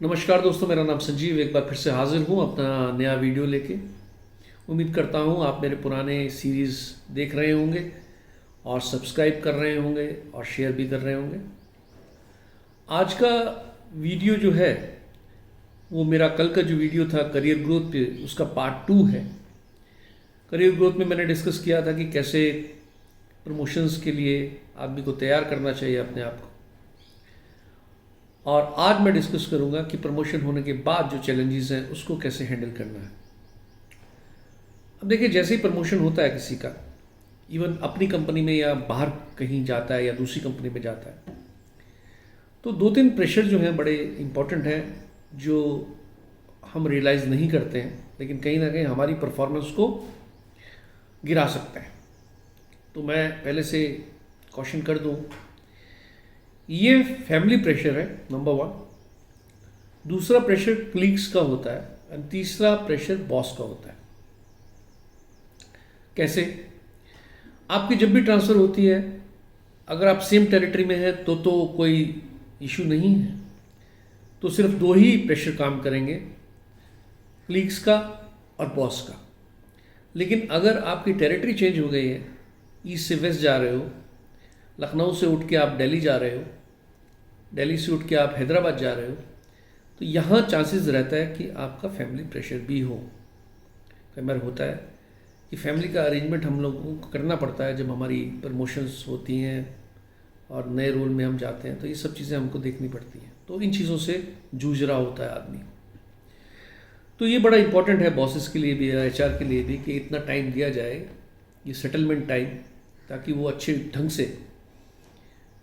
नमस्कार दोस्तों, मेरा नाम संजीव एक बार फिर से हाजिर हूँ अपना नया वीडियो लेके। उम्मीद करता हूँ आप मेरे पुराने सीरीज़ देख रहे होंगे और सब्सक्राइब कर रहे होंगे और शेयर भी कर रहे होंगे। आज का वीडियो जो है वो मेरा कल का जो वीडियो था करियर ग्रोथ पे, उसका पार्ट 2 है। करियर ग्रोथ में मैंने डिस्कस किया था कि कैसे प्रमोशंस के लिए आदमी को तैयार करना चाहिए अपने आप को, और आज मैं डिस्कस करूंगा कि प्रमोशन होने के बाद जो चैलेंजेस हैं उसको कैसे हैंडल करना है। अब देखिए, जैसे ही प्रमोशन होता है किसी का, इवन अपनी कंपनी में या बाहर कहीं जाता है या दूसरी कंपनी में जाता है, तो दो तीन प्रेशर जो हैं बड़े इंपॉर्टेंट हैं, जो हम रियलाइज़ नहीं करते हैं लेकिन कहीं ना कहीं हमारी परफॉर्मेंस को गिरा सकते हैं। तो मैं पहले से कॉशन कर दूं, ये फैमिली प्रेशर है नंबर 1, दूसरा प्रेशर कलीग्स का होता है और तीसरा प्रेशर बॉस का होता है। कैसे? आपकी जब भी ट्रांसफ़र होती है, अगर आप सेम टेरिटरी में हैं तो कोई इशू नहीं है, तो सिर्फ दो ही प्रेशर काम करेंगे, कलीग्स का और बॉस का। लेकिन अगर आपकी टेरिटरी चेंज हो गई है, ईस्ट से वेस्ट जा रहे हो, लखनऊ से उठ के आप दिल्ली जा रहे हो, दिल्ली से उठ के आप हैदराबाद जा रहे हो, तो यहाँ चांसेस रहता है कि आपका फैमिली प्रेशर भी हो। कई बार होता है कि फैमिली का अरेंजमेंट हम लोगों को करना पड़ता है जब हमारी प्रमोशंस होती हैं और नए रोल में हम जाते हैं, तो ये सब चीज़ें हमको देखनी पड़ती हैं। तो इन चीज़ों से जूझ रहा होता है आदमी। तो ये बड़ा इंपॉर्टेंट है बॉसेस के लिए भी, एचआर के लिए भी, कि इतना टाइम दिया जाए, ये सेटलमेंट टाइम, ताकि वो अच्छे ढंग से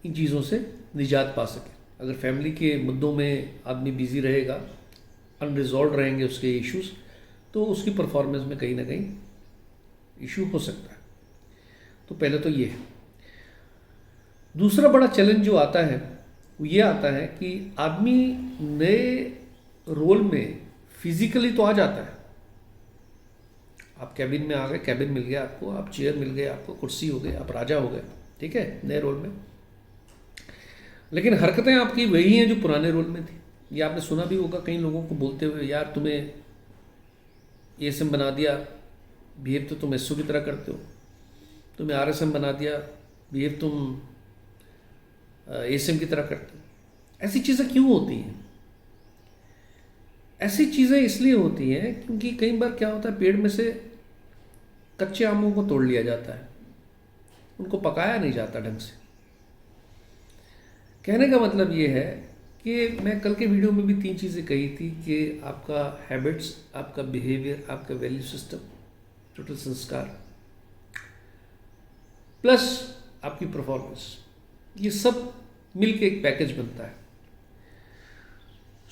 इन चीज़ों से निजात पा सके। अगर फैमिली के मुद्दों में आदमी बिजी रहेगा, अनरिजॉल्व रहेंगे उसके इश्यूज, तो उसकी परफॉर्मेंस में कहीं ना कहीं इशू हो सकता है। तो पहले तो ये है। दूसरा बड़ा चैलेंज जो आता है वो ये आता है कि आदमी नए रोल में फिजिकली तो आ जाता है, आप कैबिन में आ गए, कैबिन मिल गया आपको, आप चेयर मिल गए आपको, कुर्सी हो गई, आप राजा हो गए, ठीक है, नए रोल में। लेकिन हरकतें आपकी वही हैं जो पुराने रोल में थी। ये आपने सुना भी होगा कई लोगों को बोलते हुए, यार तुम्हें एएसएम बना दिया, बिहेव तो तुम एसओ की तरह करते हो, तुम्हें आरएसएम बना दिया, बिहेव तुम एएसएम की तरह करते हो। ऐसी चीज़ें क्यों होती हैं? ऐसी चीज़ें इसलिए होती हैं क्योंकि कई बार क्या होता है, पेड़ में से कच्चे आमों को तोड़ लिया जाता है, उनको पकाया नहीं जाता ढंग से। कहने का मतलब ये है कि मैं कल के वीडियो में भी 3 चीज़ें कही थी कि आपका हैबिट्स, आपका बिहेवियर, आपका वैल्यू सिस्टम, टोटल संस्कार, प्लस आपकी परफॉर्मेंस, ये सब मिलके एक पैकेज बनता है।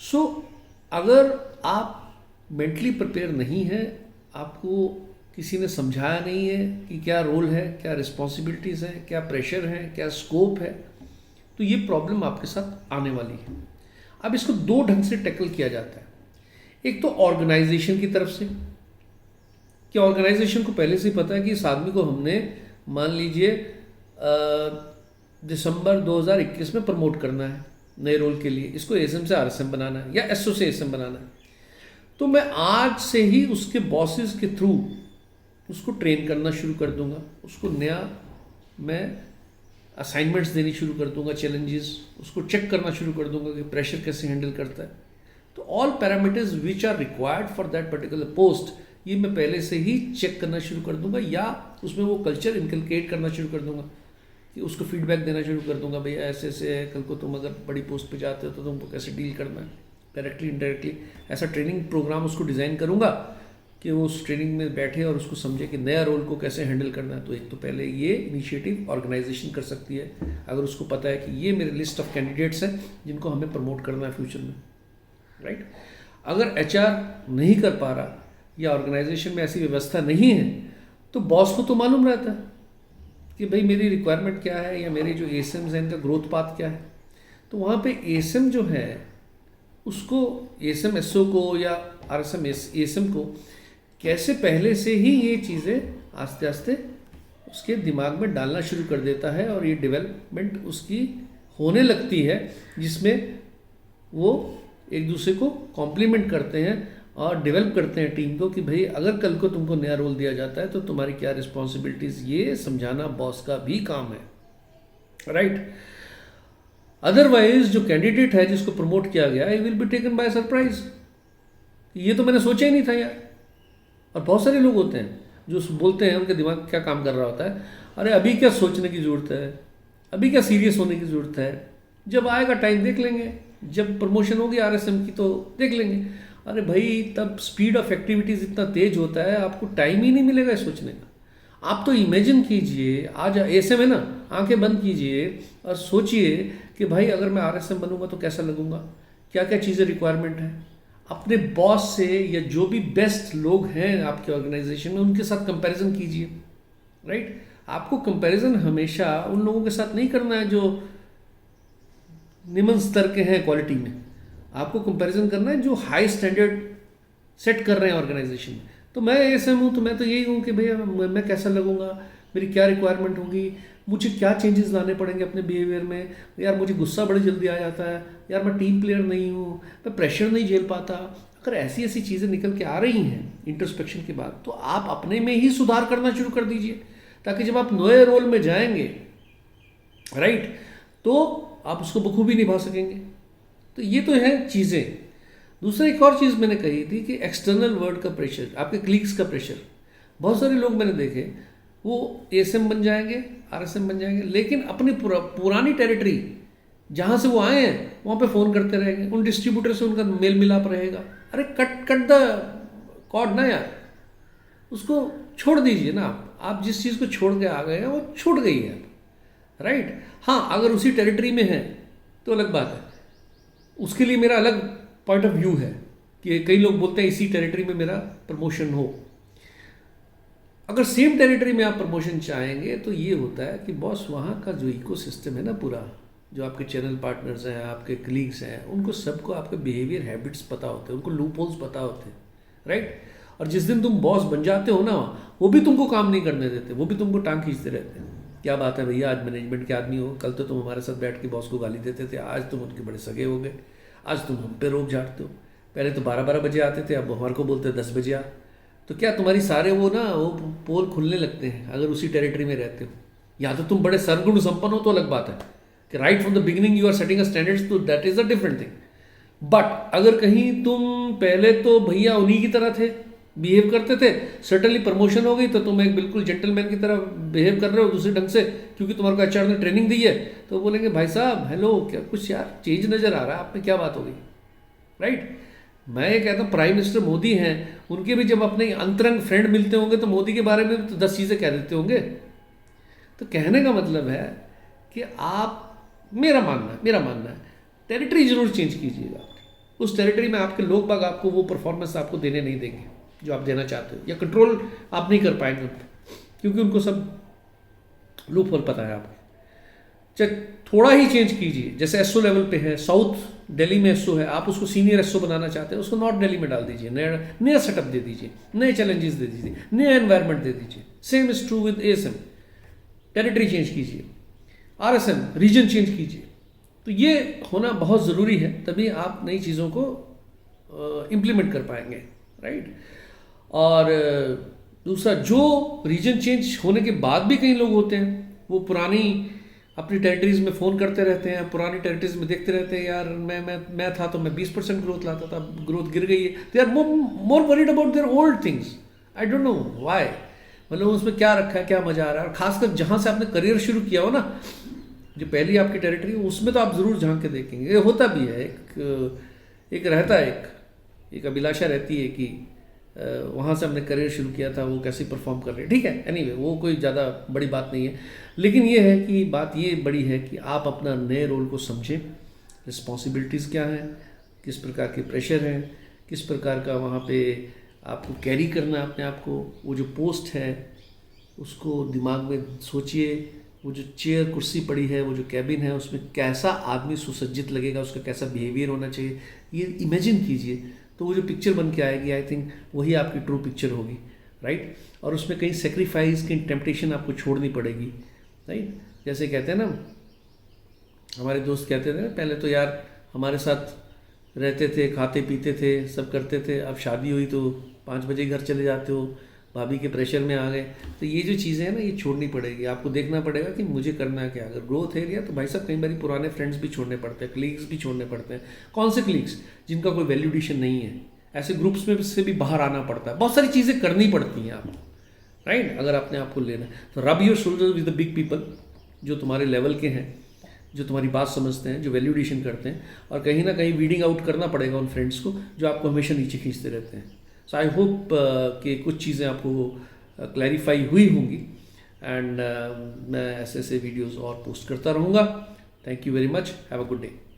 सो अगर आप मेंटली प्रिपेयर नहीं हैं, आपको किसी ने समझाया नहीं है कि क्या रोल है, क्या रिस्पॉन्सिबिलिटीज़ हैं, क्या प्रेशर है, क्या स्कोप है, तो ये प्रॉब्लम आपके साथ आने वाली है। अब इसको 2 ढंग से टैकल किया जाता है। एक तो ऑर्गेनाइजेशन की तरफ से, कि ऑर्गेनाइजेशन को पहले से ही पता है कि इस आदमी को हमने, मान लीजिए, दिसंबर 2021 में प्रमोट करना है नए रोल के लिए, इसको एसएम से आरएसएम बनाना है या एसओ से एसएम बनाना है, तो मैं आज से ही उसके बॉसेस के थ्रू उसको ट्रेन करना शुरू कर दूंगा, उसको नया मैं असाइनमेंट्स देनी शुरू कर दूंगा, चैलेंजेस, उसको चेक करना शुरू कर दूंगा कि प्रेशर कैसे हैंडल करता है। तो all parameters which are required for that particular post, ये मैं पहले से ही चेक करना शुरू कर दूंगा, या उसमें वो कल्चर इनकलकेट करना शुरू कर दूंगा कि उसको फीडबैक देना शुरू कर दूंगा, भैया ऐसे ऐसे है, कल को तुम अगर बड़ी पोस्ट पे जाते हो तो तुमको कैसे डील करना है, डायरेक्टली इनडायरेक्टली। ऐसा ट्रेनिंग प्रोग्राम उसको डिज़ाइन करूँगा कि वो उस ट्रेनिंग में बैठे और उसको समझे कि नया रोल को कैसे हैंडल करना है। तो एक तो पहले ये इनिशिएटिव ऑर्गेनाइजेशन कर सकती है, अगर उसको पता है कि ये मेरे लिस्ट ऑफ कैंडिडेट्स हैं जिनको हमें प्रमोट करना है फ्यूचर में, राइट। अगर एचआर नहीं कर पा रहा या ऑर्गेनाइजेशन में ऐसी व्यवस्था नहीं है, तो बॉस को तो मालूम रहता है कि भाई मेरी रिक्वायरमेंट क्या है, या मेरे जो एएसएम्स हैं इनका ग्रोथ पाथ क्या है। तो वहाँ पे एएसएम जो है उसको, एएसएम एसओ को या आरएसएम एएसएम को कैसे पहले से ही ये चीज़ें आस्ते आस्ते उसके दिमाग में डालना शुरू कर देता है, और ये डेवलपमेंट उसकी होने लगती है जिसमें वो एक दूसरे को कॉम्प्लीमेंट करते हैं और डेवलप करते हैं टीम को कि भाई अगर कल को तुमको नया रोल दिया जाता है तो तुम्हारी क्या रिस्पॉन्सिबिलिटीज़, ये समझाना बॉस का भी काम है, राइट। अदरवाइज जो कैंडिडेट है जिसको प्रमोट किया गया, I will be taken by surprise, ये तो मैंने सोचा ही नहीं था यार। और बहुत सारे लोग होते हैं जो बोलते हैं, उनके दिमाग क्या काम कर रहा होता है, अरे अभी क्या सोचने की ज़रूरत है, अभी क्या सीरियस होने की ज़रूरत है, जब आएगा टाइम देख लेंगे, जब प्रमोशन होगी आरएसएम की तो देख लेंगे। अरे भाई तब स्पीड ऑफ एक्टिविटीज़ इतना तेज होता है, आपको टाइम ही नहीं मिलेगा सोचने का। आप तो इमेजिन कीजिए, आज एएसएम है ना, आंखें बंद कीजिए और सोचिए कि भाई अगर मैं आरएसएम बनूंगा तो कैसा लगूंगा, क्या क्या चीज़ें रिक्वायरमेंट है। अपने बॉस से या जो भी बेस्ट लोग हैं आपके ऑर्गेनाइजेशन में उनके साथ कंपैरिजन कीजिए, राइट। आपको कंपैरिजन हमेशा उन लोगों के साथ नहीं करना है जो निम्न स्तर के हैं क्वालिटी में, आपको कंपैरिजन करना है जो हाई स्टैंडर्ड सेट कर रहे हैं ऑर्गेनाइजेशन में। तो मैं ऐसे हूँ तो मैं तो यही हूँ कि भैया मैं कैसा लगूंगा, मेरी क्या रिक्वायरमेंट होगी, मुझे क्या चेंजेस लाने पड़ेंगे अपने बिहेवियर में। यार मुझे गुस्सा बड़ी जल्दी आ जाता है, यार मैं टीम प्लेयर नहीं हूँ, मैं प्रेशर नहीं झेल पाता। अगर ऐसी ऐसी चीज़ें निकल के आ रही हैं इंट्रोस्पेक्शन के बाद, तो आप अपने में ही सुधार करना शुरू कर दीजिए, ताकि जब आप नए रोल में जाएंगे, राइट, तो आप उसको बखूबी निभा सकेंगे। तो ये तो है चीज़ें। दूसरा एक और चीज़ मैंने कही थी कि एक्सटर्नल वर्ल्ड का प्रेशर, आपके क्लीग्स का प्रेशर। बहुत सारे लोग मैंने देखे वो एएसएम बन जाएंगे, आरएसएम बन जाएंगे, लेकिन अपनी पुरानी टेरिटरी जहाँ से वो आए हैं वहाँ पे फ़ोन करते रहेंगे, उन डिस्ट्रीब्यूटर से उनका मेल मिलाप रहेगा। अरे कट द कॉर्ड ना यार, उसको छोड़ दीजिए ना। आप जिस चीज़ को छोड़ के आ गए हैं वो छूट गई है, राइट। हाँ, अगर उसी टेरिटरी में है तो अलग बात है, उसके लिए मेरा अलग पॉइंट ऑफ व्यू है कि कई लोग बोलते हैं इसी टेरिटरी में मेरा प्रमोशन हो। अगर सेम टेरिटरी में आप प्रमोशन चाहेंगे तो ये होता है कि बॉस वहाँ का जो इकोसिस्टम है ना पूरा, जो आपके चैनल पार्टनर्स हैं, आपके कलीग्स हैं, उनको सबको आपके बिहेवियर हैबिट्स पता होते हैं, उनको लूप होल्स पता होते हैं, राइट। और जिस दिन तुम बॉस बन जाते हो ना, वो भी तुमको काम नहीं करने देते, वो भी तुमको टांग खींचते रहते हैं। क्या बात है भैया, आज मैनेजमेंट के आदमी हो, कल तो तुम हमारे साथ बैठ के बॉस को गाली देते थे, आज तुम उनके बड़े सगे हो गए, आज तुम हम पे रोक झाड़ते हो। पहले तो 12-12 बजे आते थे, अब हमारे को बोलते 10 बजे आ। तो क्या तुम्हारी सारे वो पोल खुलने लगते हैं अगर उसी टेरिटरी में रहते हो। या तो तुम बड़े सरगुण संपन्न हो तो अलग बात है कि right from the beginning you are setting a standards, तो that is a different thing. But अगर कहीं तुम पहले तो भैया उन्हीं की तरह थे, बिहेव करते थे, सर्टनली प्रमोशन हो गई तो तुम एक बिल्कुल जेंटलमैन की तरह बिहेव कर रहे हो दूसरे ढंग से, क्योंकि तुम्हारे को एचआर ने ट्रेनिंग दी है, तो बोलेंगे भाई साहब हेलो, क्या कुछ यार चेंज नज़र आ रहा है आप में, क्या बात हो गई, राइट। मैं ये कहता हूँ प्राइम मिनिस्टर मोदी हैं, उनके भी जब अपने अंतरंग फ्रेंड मिलते होंगे तो मोदी के बारे में तो 10 चीज़ें कह देते होंगे। तो कहने का मतलब है कि आप, मेरा मानना है टेरिटरी जरूर चेंज कीजिएगा। उस टेरिटरी में आपके लोग बाग आपको वो परफॉर्मेंस आपको देने नहीं देंगे जो आप देना चाहते हो, या कंट्रोल आप नहीं कर पाएंगे क्योंकि उनको सब लूप होल पता है आपको। चाहे थोड़ा ही चेंज कीजिए, जैसे एसओ लेवल पे है, साउथ दिल्ली में एसओ है, आप उसको सीनियर एसओ बनाना चाहते हैं, उसको नॉर्थ दिल्ली में डाल दीजिए, नया सेटअप दे दीजिए, नए चैलेंजेस दे दीजिए, नया एनवायरनमेंट दे दीजिए। Same is true with ASM, territory change कीजिए, आरएसएम रीजन चेंज कीजिए। तो ये होना बहुत ज़रूरी है, तभी आप नई चीज़ों को इम्प्लीमेंट कर पाएंगे, राइट। और दूसरा, जो रीजन चेंज होने के बाद भी कई लोग होते हैं वो पुरानी अपनी टेरिटरीज में फ़ोन करते रहते हैं, पुरानी टेरिटरीज में देखते रहते हैं, यार मैं था तो मैं 20% ग्रोथ लाता था, ग्रोथ गिर गई है। They are more worried about their old things, I don't know why, मतलब उसमें क्या रखा है, क्या मजा आ रहा है। और खासकर जहाँ से आपने करियर शुरू किया हो ना, जो पहली आपकी टेरिटरी, उसमें तो आप ज़रूर झांक के देखेंगे। ये होता भी है, एक रहता है, एक अभिलाषा रहती है कि वहाँ से हमने करियर शुरू किया था, वो कैसे परफॉर्म कर रहे हैं, ठीक है। एनीवे वो कोई ज़्यादा बड़ी बात नहीं है, लेकिन ये है कि बात ये बड़ी है कि आप अपना नए रोल को समझें, रिस्पॉन्सिबिलिटीज़ क्या हैं, किस प्रकार के प्रेशर हैं, किस प्रकार का वहाँ पे आपको कैरी करना है अपने आप को। वो जो पोस्ट है उसको दिमाग में सोचिए, वो जो चेयर कुर्सी पड़ी है, वो जो कैबिन है, उसमें कैसा आदमी सुसज्जित लगेगा, उसका कैसा बिहेवियर होना चाहिए, ये इमेजिन कीजिए। तो वो जो पिक्चर बन के आएगी, आई थिंक वही आपकी ट्रू पिक्चर होगी, राइट। और उसमें कहीं सेक्रीफाइस, कहीं टेम्पटेशन आपको छोड़नी पड़ेगी, राइट। जैसे कहते हैं ना, हमारे दोस्त कहते थे ना, पहले तो यार हमारे साथ रहते थे, खाते पीते थे, सब करते थे। अब शादी हुई तो 5 बजे घर चले जाते हो, भाभी के प्रेशर में आ गए। तो ये जो चीज़ें हैं ना, ये छोड़नी पड़ेगी। आपको देखना पड़ेगा कि मुझे करना है क्या। अगर ग्रोथ है या तो भाई साहब कई बार पुराने फ्रेंड्स भी छोड़ने पड़ते हैं, कलीग्स भी छोड़ने पड़ते हैं। कौन से कलीग्स? जिनका कोई वैल्यूडेशन नहीं है। ऐसे ग्रुप्स में से भी बाहर आना पड़ता है। बहुत सारी चीज़ें करनी पड़ती हैं आपको, राइट? अगर अपने आप को लेना है तो rub your shoulder with the big people, जो तुम्हारे लेवल के हैं, जो तुम्हारी बात समझते हैं, जो वैल्यूडेशन करते हैं। और कहीं ना कहीं वीडिंग आउट करना पड़ेगा उन फ्रेंड्स को जो आपको हमेशा नीचे खींचते रहते हैं। सो आई होप कि कुछ चीज़ें आपको क्लैरिफाई हुई होंगी। एंड मैं ऐसे ऐसे वीडियोस और पोस्ट करता रहूँगा। Thank you very much. Have a good day.